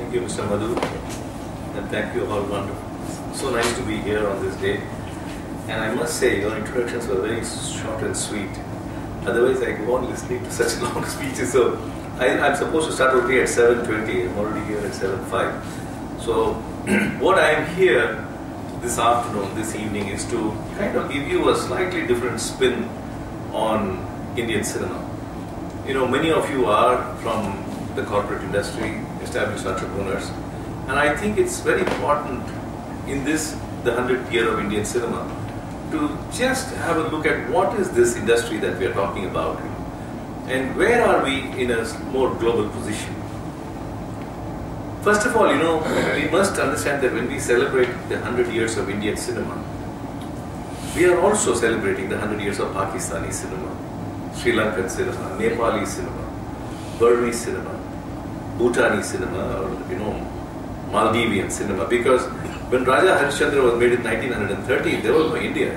Thank you, Mr. Madhu, and thank you all. Wonderful. So nice to be here on this day. And I must say, your introductions were very short and sweet. Otherwise, I go on listening to such long speeches. So I'm supposed to start only at 7:20. I'm already here at 7:05. So what I am here this afternoon, this evening, is to kind of give you a slightly different spin on Indian cinema. You know, many of you are from the corporate industry, established entrepreneurs, and I think it's very important in this, the 100th year of Indian cinema, to just have a look at what is this industry that we are talking about, and where are we in a more global position. First of all, you know, we must understand that when we celebrate the 100 years of Indian cinema, we are also celebrating the 100 years of Pakistani cinema, Sri Lankan cinema, Nepali cinema, Burmese cinema, Bhutani cinema, or you know, Maldivian cinema. Because when Raja Harishchandra was made in 1913, there was no India.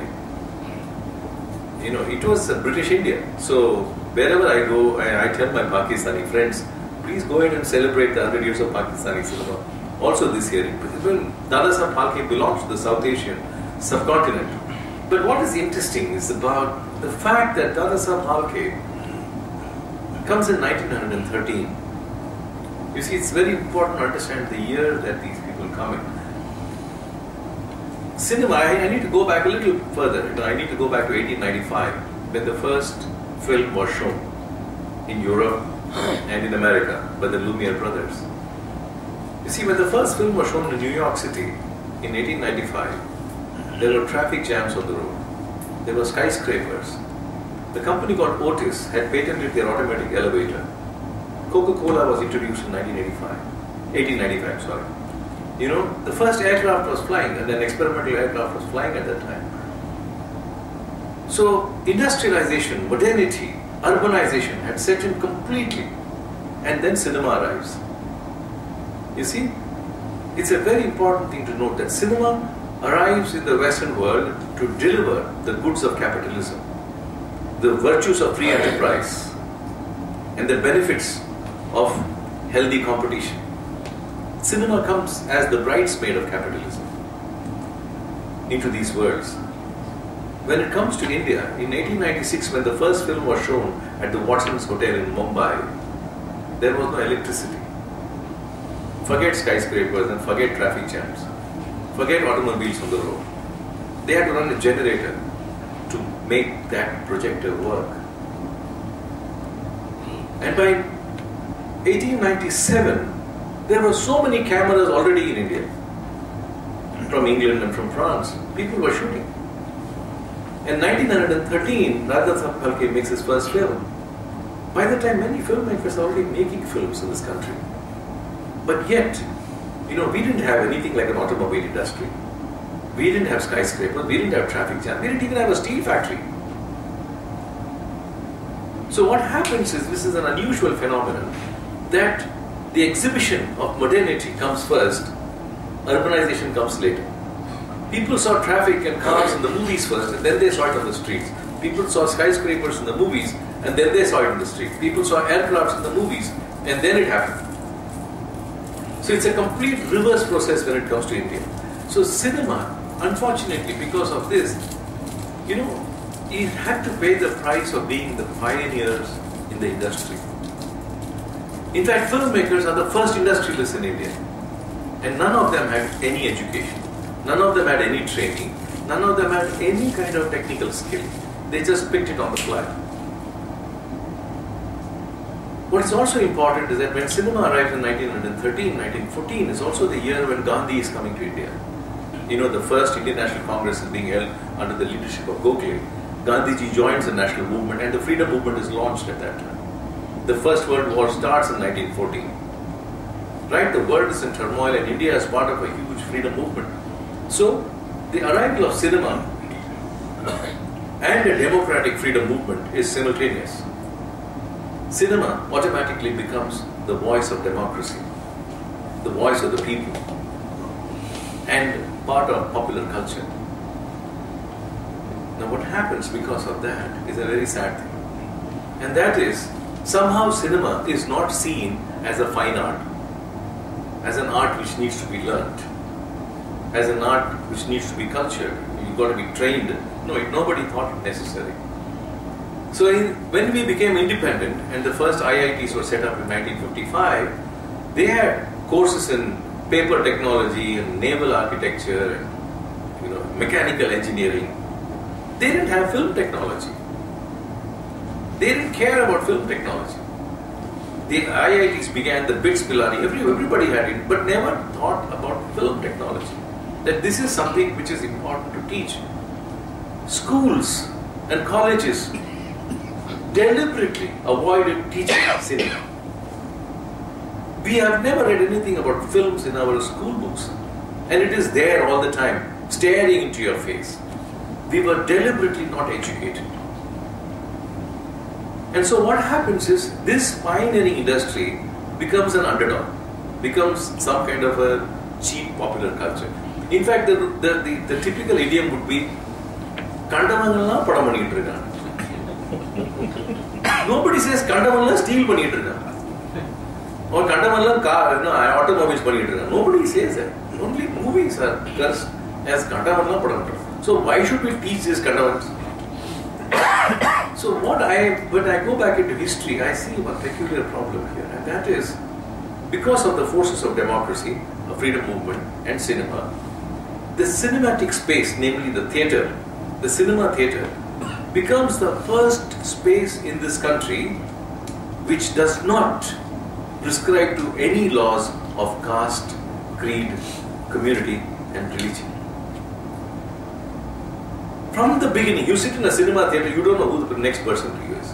You know, it was British India. So wherever I go, I tell my Pakistani friends, please go ahead and celebrate the 100 years of Pakistani cinema. Also this year, Dadasaheb Phalke belongs to the South Asian subcontinent. But what is interesting is about the fact that Dadasaheb Phalke comes in 1913. You see, it's very important to understand the year that these people come in. Cinema, I need to go back a little further. You know, I need to go back to 1895, when the first film was shown in Europe and in America by the Lumiere brothers. You see, when the first film was shown in New York City in 1895, there were traffic jams on the road. There were skyscrapers. The company called Otis had patented their automatic elevator. Coca-Cola was introduced in 1895, sorry. You know, the first aircraft was flying, and an experimental aircraft was flying at that time. So, industrialization, modernity, urbanization had set in completely, and then cinema arrives. You see, it's a very important thing to note that cinema arrives in the Western world to deliver the goods of capitalism, the virtues of free enterprise, and the benefits of healthy competition. Cinema comes as the bridesmaid of capitalism into these worlds. When it comes to India, in 1896, when the first film was shown at the Watson's Hotel in Mumbai, there was no electricity. Forget skyscrapers and forget traffic jams. Forget automobiles on the road. They had to run a generator to make that projector work. And by 1897, there were so many cameras already in India, from England and from France. People were shooting. In 1913, Dadasaheb Phalke makes his first film. By the time, many filmmakers are already making films in this country. But yet, you know, we didn't have anything like an automobile industry. We didn't have skyscrapers, we didn't have traffic jam, we didn't even have a steel factory. So what happens is, this is an unusual phenomenon, that the exhibition of modernity comes first, urbanization comes later. People saw traffic and cars in the movies first, and then they saw it on the streets. People saw skyscrapers in the movies, and then they saw it in the streets. People saw aircrafts in the movies, and then it happened. So it's a complete reverse process when it comes to India. So cinema, unfortunately, because of this, you know, it had to pay the price of being the pioneers in the industry. In fact, filmmakers are the first industrialists in India, and none of them had any education, none of them had any training, none of them had any kind of technical skill. They just picked it on the fly. What is also important is that when cinema arrives in 1913, 1914 is also the year when Gandhi is coming to India. You know, the first Indian National Congress is being held under the leadership of Gokhale. Gandhiji joins the national movement, and the freedom movement is launched at that time. The First World War starts in 1914. Right, the world is in turmoil, and India is part of a huge freedom movement. So, the arrival of cinema and a democratic freedom movement is simultaneous. Cinema automatically becomes the voice of democracy, the voice of the people, and part of popular culture. Now what happens because of that is a very sad thing. And that is, somehow cinema is not seen as a fine art. as an art which needs to be learnt, as an art which needs to be cultured. You've got to be trained. No, nobody thought it necessary. So when we became independent and the first IITs were set up in 1955, they had courses in paper technology and naval architecture and mechanical engineering. They didn't have film technology. They didn't care about film technology. The IITs began, the BITS, Pilani, everybody had it, but never thought about film technology. That this is something which is important to teach. Schools and colleges deliberately avoided teaching cinema. We have never read anything about films in our school books, and it is there all the time, staring into your face. We were deliberately not educated. And so what happens is, this pioneering industry becomes an underdog, becomes some kind of a cheap popular culture. In fact, the typical idiom would be, Kandavangalam padam pannittu irukanga. Nobody says Kandavangalam steal pannittu irukanga. Or Kandavangalam car, automobiles pannittu irukanga. Nobody says that. Only movies are cursed as Kandavangalam padam. So why should we teach this Kandavangalam? So when I go back into history, I see one peculiar problem here, and that is, because of the forces of democracy, the freedom movement and cinema, the cinematic space, namely the theatre, the cinema theatre, becomes the first space in this country which does not prescribe to any laws of caste, creed, community and religion. From the beginning, you sit in a cinema theatre, you don't know who the next person to you is.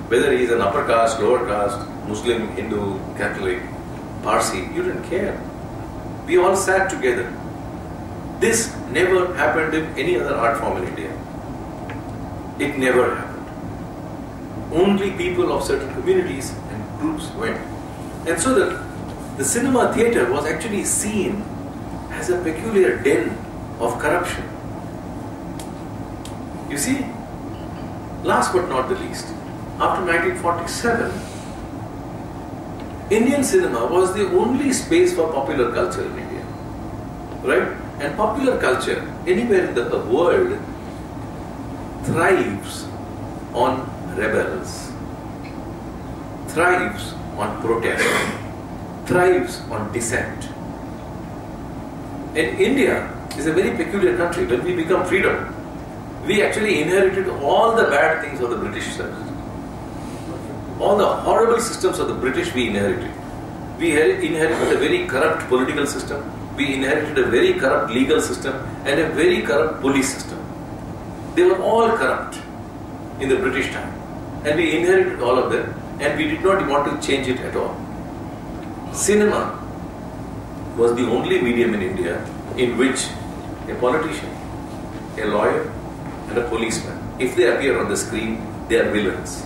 Whether he is an upper caste, lower caste, Muslim, Hindu, Catholic, Parsi, you didn't care. We all sat together. This never happened in any other art form in India. It never happened. Only people of certain communities and groups went. And so the cinema theatre was actually seen as a peculiar den of corruption. You see, last but not the least, after 1947, Indian cinema was the only space for popular culture in India, right? And popular culture, anywhere in the world, thrives on rebels, thrives on protest, thrives on dissent. And India is a very peculiar country. When we become freedom, we actually inherited all the bad things of the British system. All the horrible systems of the British we inherited. We inherited a very corrupt political system. We inherited a very corrupt legal system and a very corrupt police system. They were all corrupt in the British time. And we inherited all of them, and we did not want to change it at all. Cinema was the only medium in India in which a politician, a lawyer, and a policeman, if they appear on the screen, they are villains.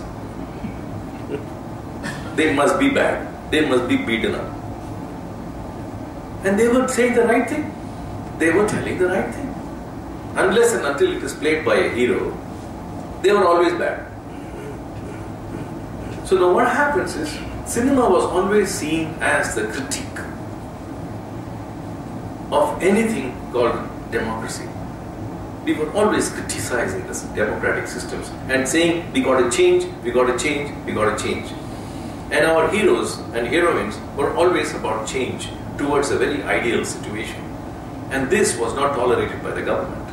They must be bad. They must be beaten up. And they were saying the right thing. They were telling the right thing. Unless and until it is played by a hero, they were always bad. So now what happens is, cinema was always seen as the critique of anything called democracy. We were always criticizing the democratic systems and saying, we got to change, we got to change, we got to change. And our heroes and heroines were always about change towards a very ideal situation. And this was not tolerated by the government.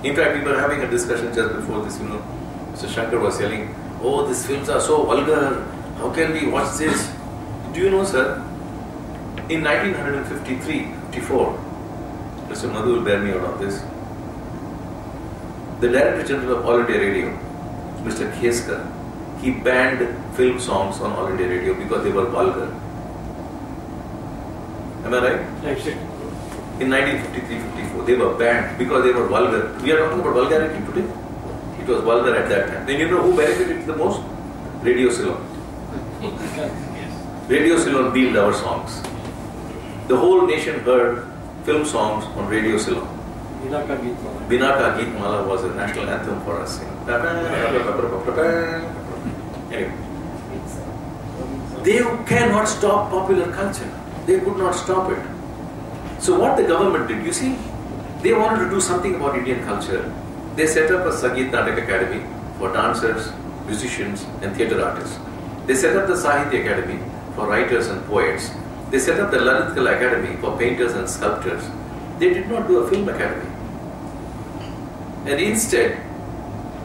In fact, we were having a discussion just before this, Mr. Shankar was telling, oh, these films are so vulgar, how can we watch this? Do you know, sir, in 1953-54, Mr. Madhu will bear me out on this, the Director General of All India Radio, Mr. Kheskar, he banned film songs on All India Radio because they were vulgar. Am I right? Yes. In 1953-54, they were banned because they were vulgar. We are talking about vulgarity today. It was vulgar at that time. Then you know who benefited the most? Radio Ceylon. Radio Ceylon beamed our songs. The whole nation heard film songs on Radio Ceylon. Binaka Geet Mala. Binaka Geet Mala was a national anthem for us. Anyway, they cannot stop popular culture. They could not stop it. So what the government did, you see, they wanted to do something about Indian culture. They set up a Sangeet Natak Academy for dancers, musicians and theatre artists. They set up the Sahitya Academy for writers and poets. They set up the Lalit Kala Academy for painters and sculptors. They did not do a film academy. And instead,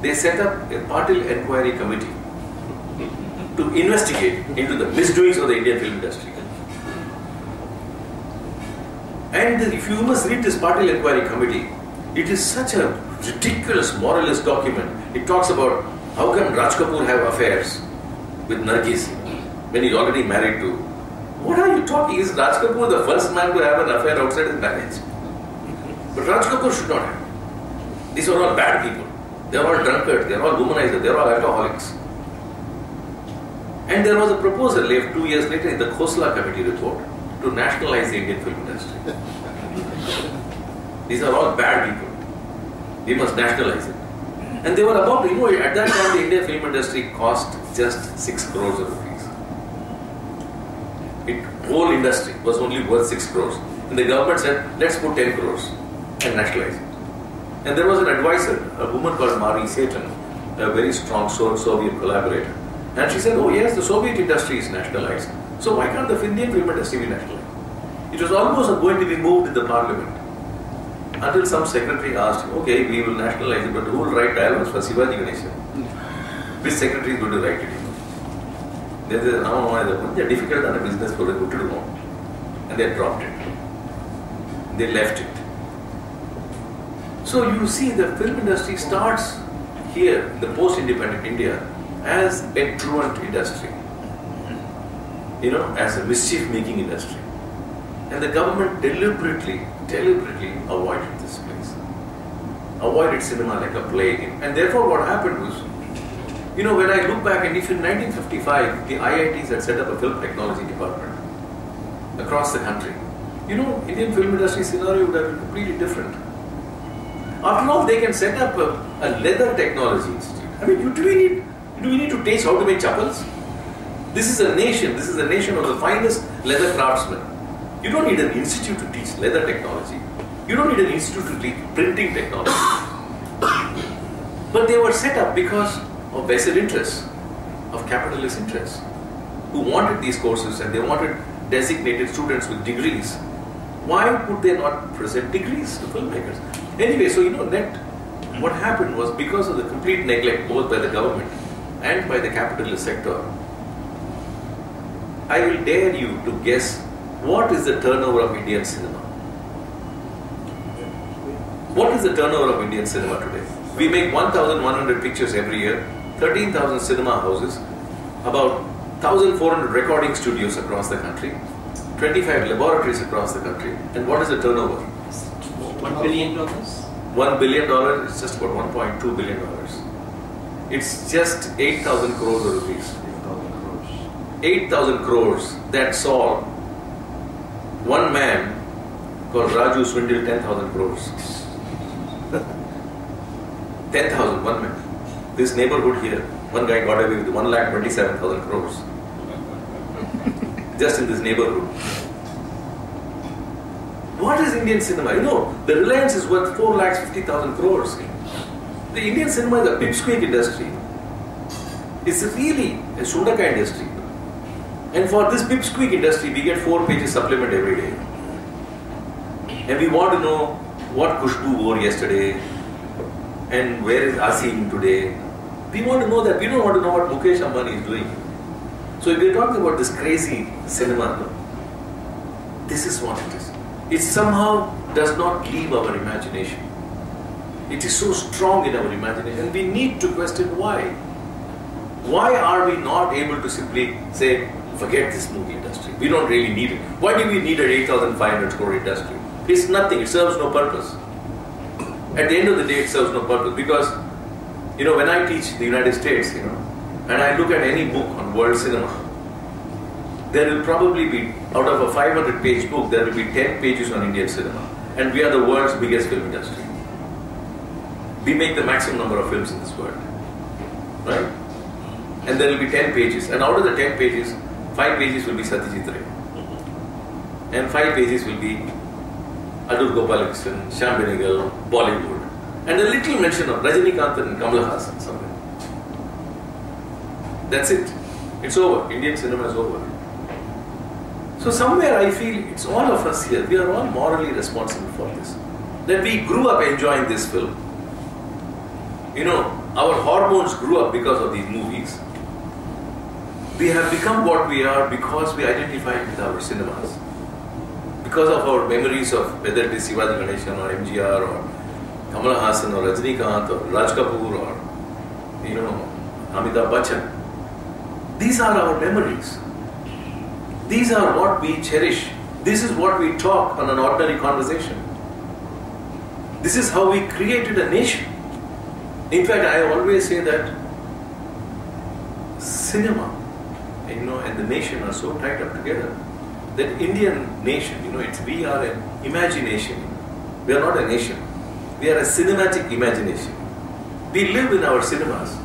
they set up a Patil Enquiry Committee to investigate into the misdoings of the Indian film industry. And if you must read this Patil Enquiry Committee, it is such a ridiculous moralist document. It talks about how can Raj Kapoor have affairs with Nargis when he's already married to. What are you talking? Is Raj Kapoor the first man to have an affair outside his marriage? But Raj Kapoor should not have. These are all bad people. They are all drunkards, they are all womanizers, they are all alcoholics. And there was a proposal left 2 years later in the Khosla Committee report to nationalize the Indian film industry. These are all bad people. We must nationalize it. And they were about, at that time the Indian film industry cost just 6 crores of rupees. The whole industry was only worth 6 crores. And the government said, let's put 10 crores and nationalize it. And there was an advisor, a woman called Marie Satan, a very strong Soviet collaborator. And she said, oh yes, the Soviet industry is nationalized. So why can't the Indian film industry be nationalized? It was almost going to be moved in the parliament. Until some secretary asked, okay, we will nationalize it, but who will write dialogues for Shivaji Ganeshan? Which secretary is going to write it? They said, no, they are difficult on a business for a good to do. And they dropped it. They left it. So you see the film industry starts here in the post-independent India as a truant industry. As a mischief-making industry. And the government deliberately avoided this place. Avoided cinema like a plague. And therefore what happened was, when I look back, and if in 1955, the IITs had set up a film technology department across the country, Indian film industry scenario would have been completely different. After all, they can set up a leather technology institute. I mean, do we need to teach how to make chappals? This is a nation of the finest leather craftsmen. You don't need an institute to teach leather technology. You don't need an institute to teach printing technology. But they were set up because of vested interests, of capitalist interests, who wanted these courses and they wanted designated students with degrees. Why would they not present degrees to filmmakers? Anyway, so what happened was, because of the complete neglect both by the government and by the capitalist sector, I will dare you to guess what is the turnover of Indian cinema. What is the turnover of Indian cinema today? We make 1,100 pictures every year, 13,000 cinema houses, about 1,400 recording studios across the country, 25 laboratories across the country. And what is the turnover? $1 billion? $1 billion is just about $1.2 billion. It's just 8,000 crores of rupees. 8,000 crores, that's all. One man called Raju swindled 10,000 crores. 10,000, one man. This neighborhood here, one guy got away with 1,27,000 crores. Just in this neighborhood. What is Indian cinema? The Reliance is worth 4,50,000 crores. The Indian cinema is a pipsqueak industry. It's really a Shundaka industry. And for this pipsqueak industry, we get 4 pages supplement every day. And we want to know what Khushbu wore yesterday and where is Asim today. We want to know that. We don't want to know what Mukesh Ambani is doing. So if we're talking about this crazy cinema, this is what it is. It somehow does not leave our imagination. It is so strong in our imagination. And we need to question why. Why are we not able to simply say, forget this movie industry. We don't really need it. Why do we need an 8,500 crore industry? It's nothing. It serves no purpose. At the end of the day, it serves no purpose. Because, when I teach the United States, and I look at any book on world cinema, there will probably be, out of a 500-page book, there will be 10 pages on Indian cinema. And we are the world's biggest film industry. We make the maximum number of films in this world. Right? And there will be 10 pages. And out of the 10 pages, 5 pages will be Satyajit Ray. and 5 pages will be Adur Gopalakrishnan, Shyam Benegal, Bollywood, and a little mention of Rajinikanth and Kamal Haasan somewhere. That's it. It's over. Indian cinema is over. So somewhere I feel it's all of us here. We are all morally responsible for this. That we grew up enjoying this film. You know, our hormones grew up because of these movies. We have become what we are because we identified with our cinemas. Because of our memories of whether it is Sivaji Ganeshan or MGR or Kamal Haasan or Rajinikanth or Raj Kapoor or, you know, Amitabh Bachchan. These are our memories. These are what we cherish. This is what we talk on an ordinary conversation. This is how we created a nation. In fact, I always say that cinema, you know, and the nation are so tied up together. That Indian nation, you know, we are an imagination. We are not a nation. We are a cinematic imagination. We live in our cinemas.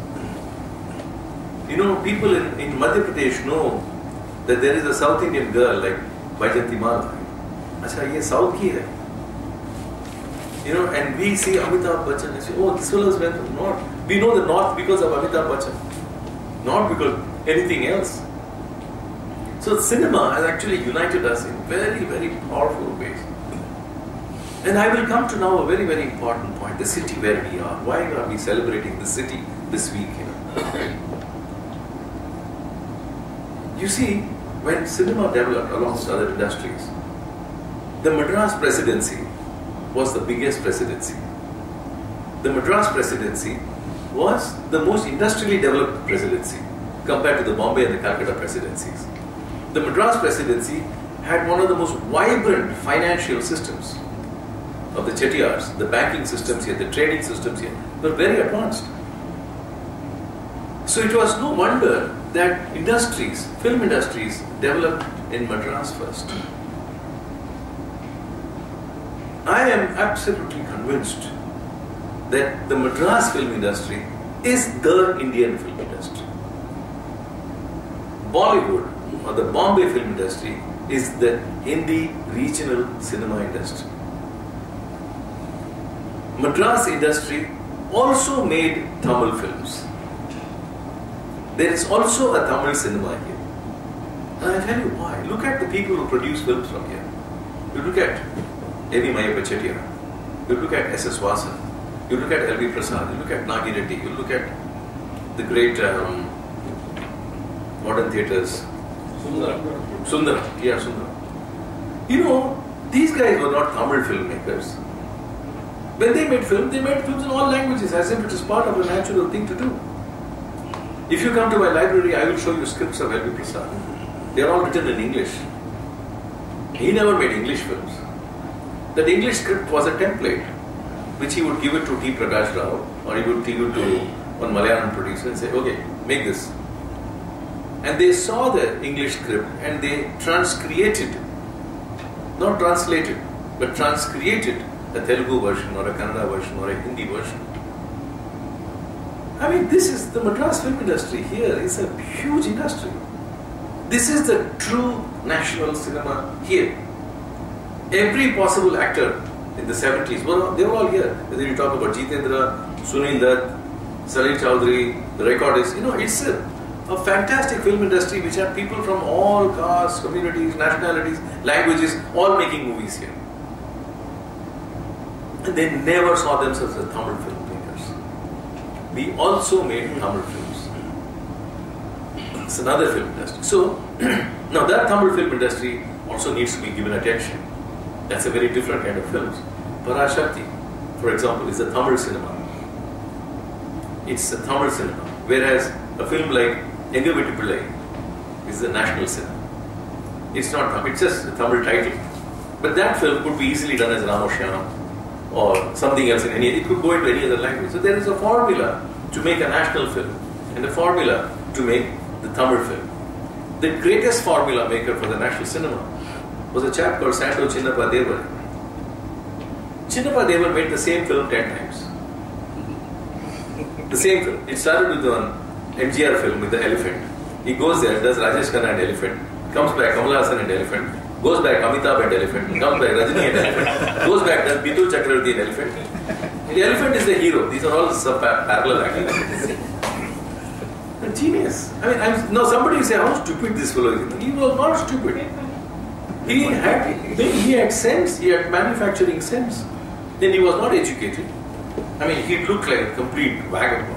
You know, people in Madhya Pradesh know that there is a South Indian girl like Baijanti Mala. Acha, ye South ki hai. You know, and we see Amitabh Bachchan and say, oh, this fellow is went from North. We know the North because of Amitabh Bachchan, not because anything else. So cinema has actually united us in very, very powerful ways. And I will come to now a very, very important point, the city where we are. Why are we celebrating the city this week? You see, when cinema developed alongside other industries, the Madras presidency was the biggest presidency. The Madras presidency was the most industrially developed presidency compared to the Bombay and the Calcutta presidencies. The Madras presidency had one of the most vibrant financial systems of the Chettiars. The banking systems here, the trading systems here were very advanced. So it was no wonder that industries, film industries, developed in Madras first. I am absolutely convinced that the Madras film industry is the Indian film industry. Bollywood or the Bombay film industry is the Hindi regional cinema industry. Madras industry also made Tamil films. There is also a Tamil cinema here. And I'll tell you why. Look at the people who produce films from here. You look at A.V. Mayappa Chettiar. You look at S.S. Vasan. You look at L.V. Prasad. You look at Nagi Reddy. You look at the great modern theatres. Sundaram. Yeah, Sundaram. You know, these guys were not Tamil filmmakers. When they made films in all languages as if it is part of a natural thing to do. If you come to my library, I will show you scripts of L.V. Prasad. They are all written in English. He never made English films. That English script was a template which he would give it to T. Prakash Rao or he would give it to one Malayalam producer and say, okay, make this. And they saw the English script and they transcreated, not translated, but transcreated a Telugu version or a Kannada version or a Hindi version. I mean, this is the Madras film industry here. It's a huge industry. This is the true national cinema here. Every possible actor in the 70s, they were all here. Whether you talk about Jitendra, Sunil Dutt, Salil Chowdhury, the recordists, you know, it's a fantastic film industry which had people from all castes, communities, nationalities, languages, all making movies here. And they never saw themselves as Tamil filmmakers. We also made Tamil films. It's another film industry. So, now that Tamil film industry also needs to be given attention. That's a very different kind of films. Parashakti, for example, is a Tamil cinema. It's a Tamil cinema. Whereas a film like Enga Vettu Pillai is a national cinema. It's not Tamil, it's just a Tamil title. But that film could be easily done as Ramoshyam or something else in any, it could go into any other language. So there is a formula to make a national film and a formula to make the Tamil film. The greatest formula maker for the national cinema was a chap called Santo Chinnappa Devar. Chinnappa Devar made the same film 10 times. The same film. It started with one MGR film with the elephant. He goes there, does Rajesh Khanna and elephant, comes back, Kamal Haasan and elephant, Goes back Amitabh and elephant. Comes back Rajini and elephant. Goes back then Bitul Chakravarti and elephant. The elephant is the hero. These are all parallel activities. A genius. I mean, now somebody will say, how stupid this fellow is. He was not stupid. He had sense. He had manufacturing sense. Then he was not educated. I mean, he looked like a complete vagabond,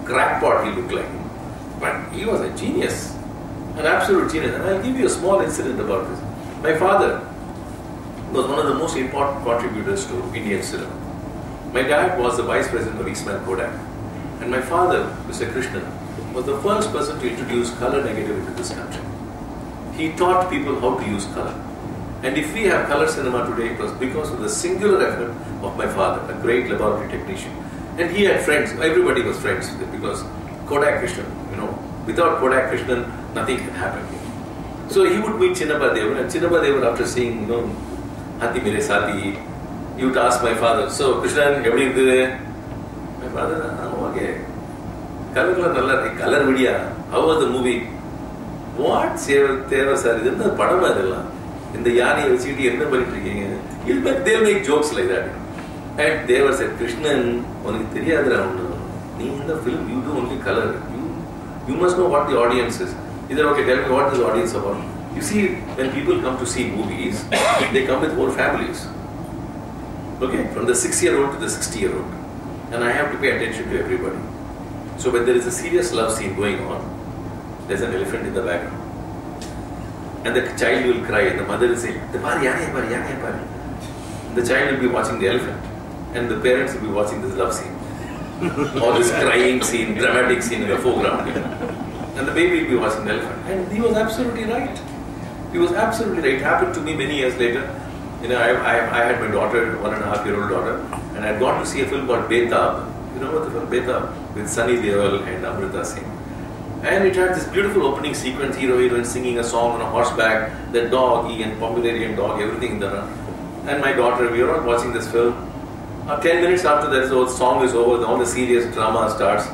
crackpot he looked like. But he was a genius, an absolute genius. And I'll give you a small incident about this. My father was one of the most important contributors to Indian cinema. My dad was the vice president of Eastman Kodak. And my father, Mr. Krishnan, was the first person to introduce color negative into this country. He taught people how to use color. And if we have color cinema today, it was because of the singular effort of my father, a great laboratory technician. And he had friends, everybody was friends with him because Kodak Krishnan, without Kodak Krishnan, nothing can happen. So he would meet Chinnappa Devar, and Chinnappa Devar, after seeing, Hati Mere Sati, he would ask my father, so Krishnan, eppadi irundhu? My father, okay. Color video, how was the movie? What? Seva sir, this is a padam. In the Yani, they'll make jokes like that. And they were said, Krishnan, in the film, you do only color. You must know what the audience is. He said, okay, tell me what is the audience about. You see, when people come to see movies, they come with whole families. Okay, from the 6-year-old to the 60-year-old. And I have to pay attention to everybody. So when there is a serious love scene going on, there's an elephant in the background. And the child will cry, and the mother will say, the child will be watching the elephant, and the parents will be watching this love scene, or this crying scene, dramatic scene in the foreground. And the baby will be watching the elephant. And he was absolutely right. He was absolutely right. It happened to me many years later. I had my daughter, 1.5-year-old daughter, and I had gone to see a film called Betab. You know what the film Betab? With Sunny Deol and Amrita Singh. And it had this beautiful opening sequence, heroine singing a song on a horseback, the dog, and Pomeranian dog, everything in the run. And my daughter, we were all watching this film. 10 minutes after that, the song is over, all the serious drama starts.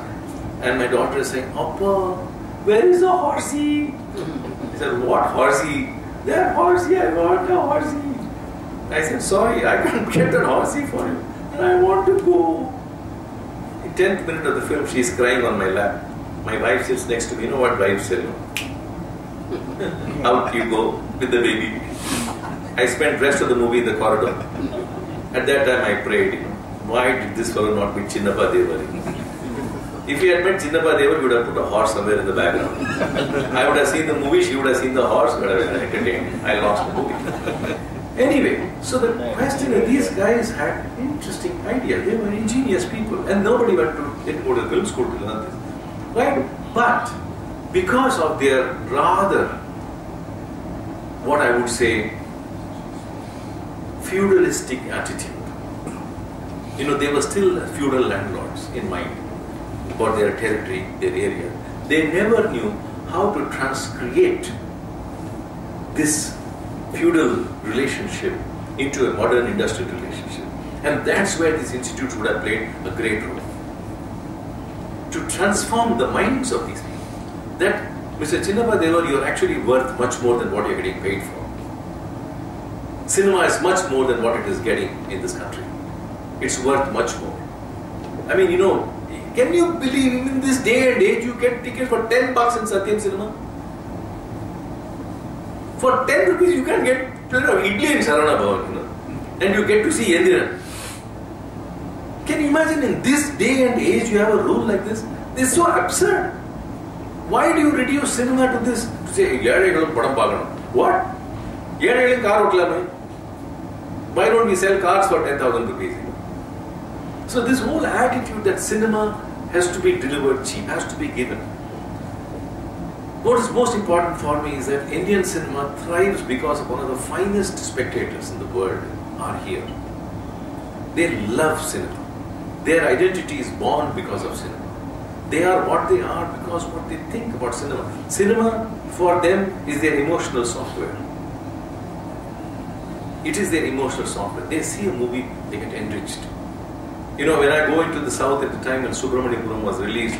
And my daughter is saying, Appa, where is the horsey? I said, what horsey? That horsey, I want a horsey. I said, sorry, I can't get that horsey for you. And I want to go. In 10th minute of the film, she is crying on my lap. My wife sits next to me. You know what wives say? Out you go with the baby. I spent the rest of the movie in the corridor. At that time I prayed, why did this fellow not meet Chinnappa Devar? If he had met Chinnappa Devar, he would have put a horse somewhere in the background. I would have seen the movie, she would have seen the horse, but I would have been entertained. I lost the movie. Anyway, so the question is, these guys had interesting ideas. They were ingenious people, and nobody went to go to the film school to learn this. Right? But because of their rather, what I would say, feudalistic attitude, they were still feudal landlords in mind about their territory, their area. They never knew how to transcreate this feudal relationship into a modern industrial relationship. And that's where these institutes would have played a great role. To transform the minds of these people. That, Mr. Chinnappa Devar, you're actually worth much more than what you're getting paid for. Cinema is much more than what it is getting in this country. It's worth much more. I mean, can you believe in this day and age you get tickets for $10 in Satyam Cinema? For 10 rupees you can get idli in Sarana Bhavan, and you get to see Yendiran. Can you imagine in this day and age you have a rule like this? This is so absurd. Why do you reduce cinema to this? To say, what? Why don't we sell cars for 10,000 rupees? So this whole attitude that cinema has to be delivered cheap, has to be given. What is most important for me is that Indian cinema thrives because of one of the finest spectators in the world are here. They love cinema. Their identity is born because of cinema. They are what they are because what they think about cinema. Cinema for them is their emotional software. It is their emotional software. They see a movie, they get enriched. When I go into the south at the time when Subramaniapuram was released,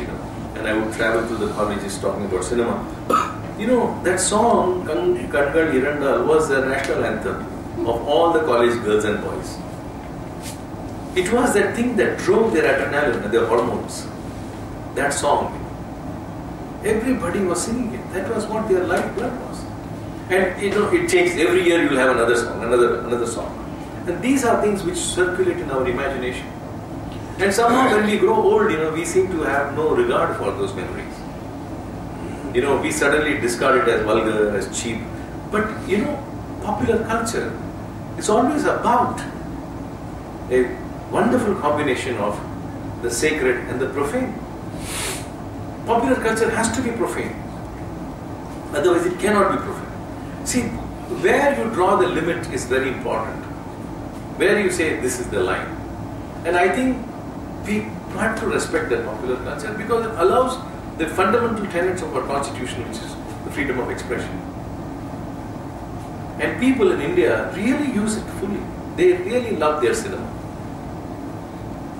and I would travel to the colleges talking about cinema, You know, that song, Kangal Irandal, was the national anthem of all the college girls and boys. It was that thing that drove their adrenaline and their hormones. That song. Everybody was singing it. That was what their lifeblood was. And you know, it changed. Every year you will have another song, another song. And these are things which circulate in our imagination. And somehow when we grow old, you know, we seem to have no regard for those memories. You know, we suddenly discard it as vulgar, as cheap. But you know, popular culture is always about a wonderful combination of the sacred and the profane. Popular culture has to be profane. Otherwise it cannot be profane. See, where you draw the limit is very important. Where you say this is the line. And I think we have to respect that popular culture because it allows the fundamental tenets of our constitution, which is the freedom of expression. And people in India really use it fully. They really love their cinema.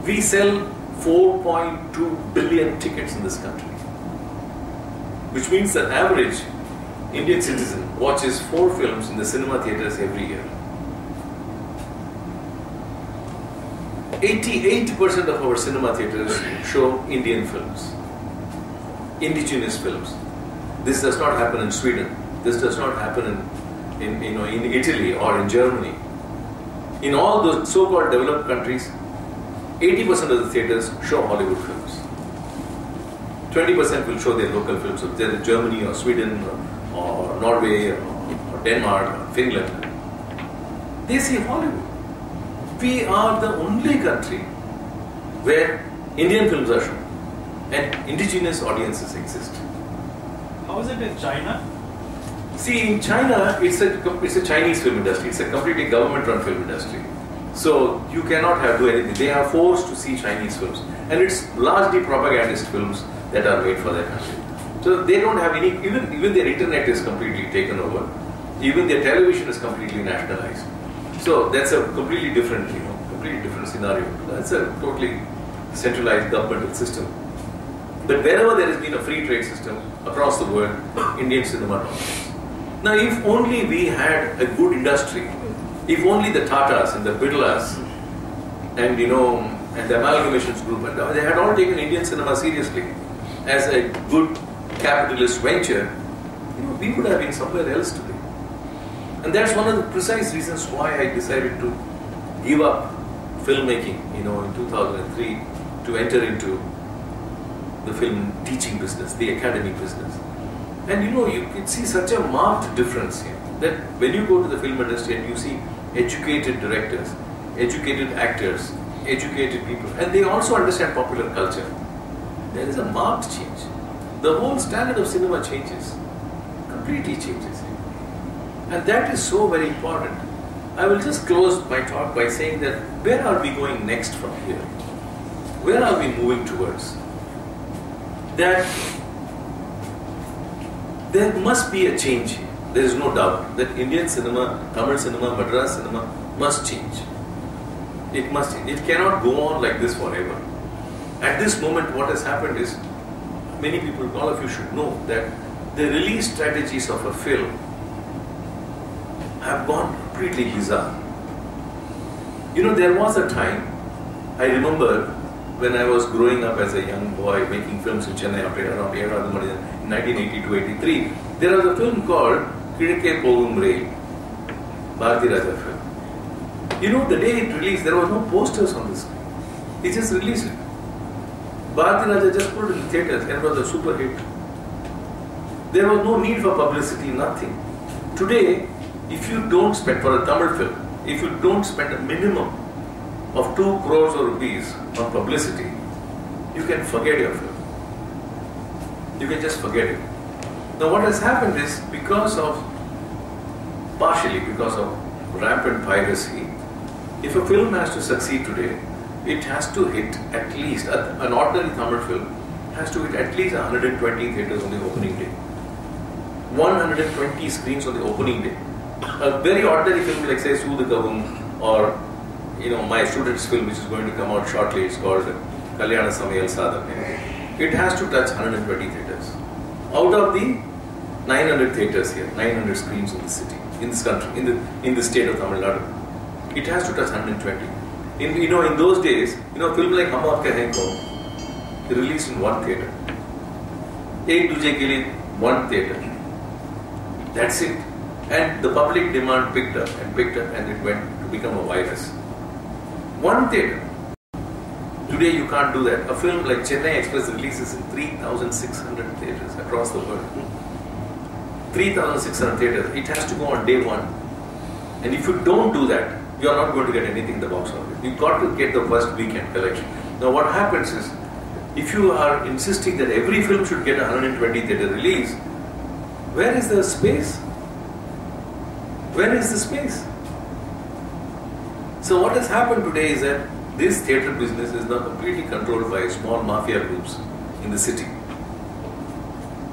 We sell 4.2 billion tickets in this country, which means that average Indian citizen watches 4 films in the cinema theatres every year. 88% of our cinema theatres show Indian films, indigenous films. This does not happen in Sweden. This does not happen in Italy or in Germany. In all those so-called developed countries, 80% of the theatres show Hollywood films. 20% will show their local films, so they're in Germany or Sweden or Norway or Denmark or Finland. They see Hollywood. We are the only country where Indian films are shown and indigenous audiences exist. How is it in China? See, in China, it's a Chinese film industry. It's a completely government-run film industry. So you cannot do anything. They are forced to see Chinese films, and it's largely propagandist films that are made for their country. So they don't have any. Even their internet is completely taken over. Even their television is completely nationalized. So that's a completely different scenario. That's a totally centralized governmental system. But wherever there has been a free trade system across the world, Indian cinema dominates. Now, if only we had a good industry, if only the Tatas and the Birlas and and the Amalgamations Group, and they had all taken Indian cinema seriously as a good capitalist venture, we would have been somewhere else today. And that's one of the precise reasons why I decided to give up filmmaking, in 2003, to enter into the film teaching business, the academic business. And you can see such a marked difference here, that when you go to the film industry and you see educated directors, educated actors, educated people, and they also understand popular culture, there is a marked change. The whole standard of cinema changes, completely changes. And that is so very important. I will just close my talk by saying that where are we going next from here? Where are we moving towards? That there must be a change here. There is no doubt that Indian cinema, Tamil cinema, Madras cinema must change. It must change. It cannot go on like this forever. At this moment, what has happened is, many people, all of you should know that the release strategies of a film have gone completely bizarre. There was a time, I remember when I was growing up as a young boy making films in Chennai around in 1982-83, there was a film called Kidake Pogum Rail, Bharati Raja film. The day it released, there were no posters on the screen. He just released it. Bharati Raja just put it in theatres and it was a super hit. There was no need for publicity, nothing. Today, if you don't spend, for a Tamil film, if you don't spend a minimum of 2 crores of rupees on publicity, you can forget your film. You can just forget it. Now what has happened is, partially because of rampant piracy, if a film has to succeed today, it has to hit at least, an ordinary Tamil film has to hit at least 120 theatres on the opening day. 120 screens on the opening day. A very ordinary film like say Soodhikavum or my student's film which is going to come out shortly, it's called Kalyana Samayal Sadham. It has to touch 120 theatres. Out of the 900 theatres here, 900 screens in the city, in this country, in the state of Tamil Nadu. It has to touch 120. In those days, film like Hum Aapke Hain Kaun, they released in one theatre. Ek Duje Ke Liye, one theatre. That's it. And the public demand picked up, and it went to become a virus. One theatre. Today you can't do that. A film like Chennai Express releases in 3,600 theatres across the world. 3,600 theatres. It has to go on day one. And if you don't do that, you are not going to get anything in the box office. You've got to get the first weekend collection. Now what happens is, if you are insisting that every film should get a 120 theatre release, where is the space? Where is the space? So what has happened today is that this theatre business is now completely controlled by small mafia groups in the city.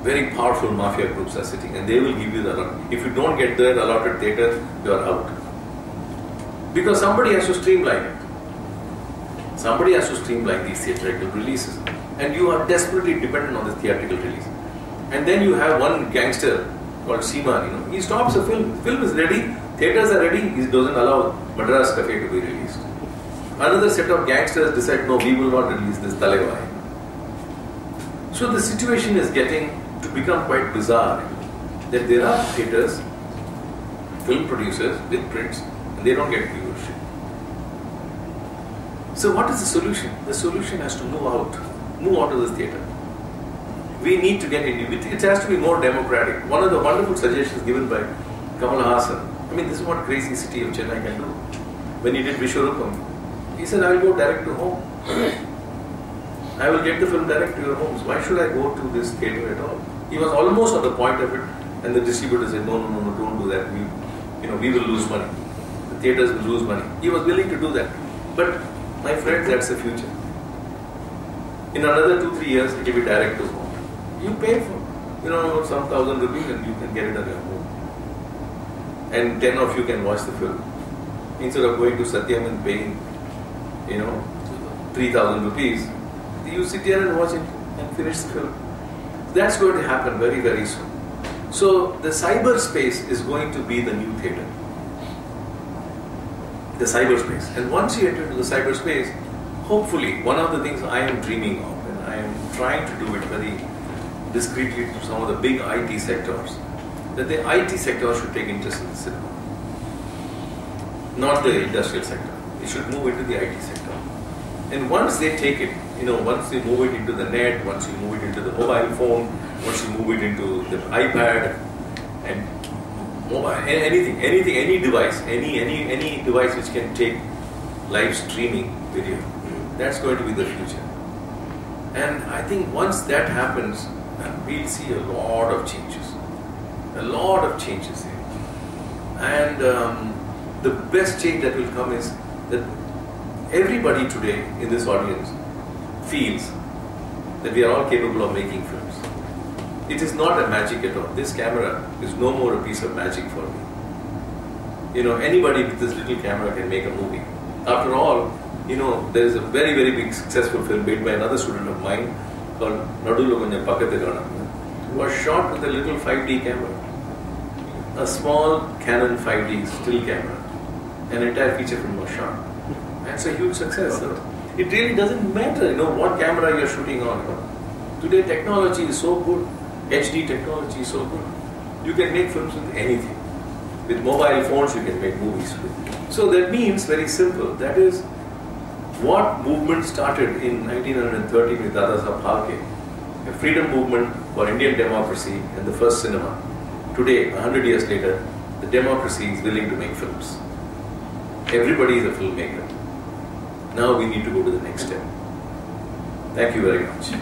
Very powerful mafia groups are sitting, and they will give you the allotment. If you don't get their allotted theatre, you are out. Because somebody has to streamline it. Somebody has to streamline these theatrical releases. And you are desperately dependent on this theatrical release. And then you have one gangster called Seaman, he stops the film. The film is ready, theatres are ready, he doesn't allow Madras Cafe to be released. Another set of gangsters decide, no, we will not release this Talevai. So the situation is getting to become quite bizarre, that there are theatres, film producers with prints, and they don't get viewership. So what is the solution? The solution has to move out of the theatre. We need to get into it. It has to be more democratic. One of the wonderful suggestions given by Kamal Haasan, this is what crazy city of Chennai can do. When he did Vishwarupam, he said, I will go direct to home. I will get the film direct to your homes. Why should I go to this theatre at all? He was almost at the point of it, and the distributor said, no, don't do that. We will lose money. The theatres will lose money. He was willing to do that. But my friends, that's the future. In another 2-3 years, it will be direct to home. You pay for, some 1,000 rupees and you can get it at your home. And 10 of you can watch the film. Instead of going to Satyam and paying, 3,000 rupees, you sit here and watch it and finish the film. That's going to happen very, very soon. So the cyberspace is going to be the new theatre. The cyberspace. And once you enter into the cyberspace, hopefully, one of the things I am dreaming of, and I am trying to do it very discreetly to some of the big IT sectors, that the IT sector should take interest in the cinema. Not the industrial sector. It should move into the IT sector. And once they take it, once they move it into the net, once you move it into the mobile phone, once you move it into the iPad, and mobile, anything, any device, any device which can take live streaming video, that's going to be the future. And I think once that happens, we'll see a lot of changes. A lot of changes here. And the best change that will come is that everybody today in this audience feels that we are all capable of making films. It is not a magic at all. This camera is no more a piece of magic for me. Anybody with this little camera can make a movie. After all, there is a very, very big successful film made by another student of mine called Nadulo Konjam Pakkathu Kaanam, was shot with a little 5D camera. A small Canon 5D still camera. An entire feature film was shot. That's a huge success. It really doesn't matter, what camera you're shooting on. Today technology is so good. HD technology is so good. You can make films with anything. With mobile phones you can make movies with. So that means, very simple, that is what movement started in 1913 with Dadasaheb Phalke, a freedom movement for Indian democracy and the first cinema. Today, 100 years later, the democracy is willing to make films. Everybody is a filmmaker. Now we need to go to the next step. Thank you very much.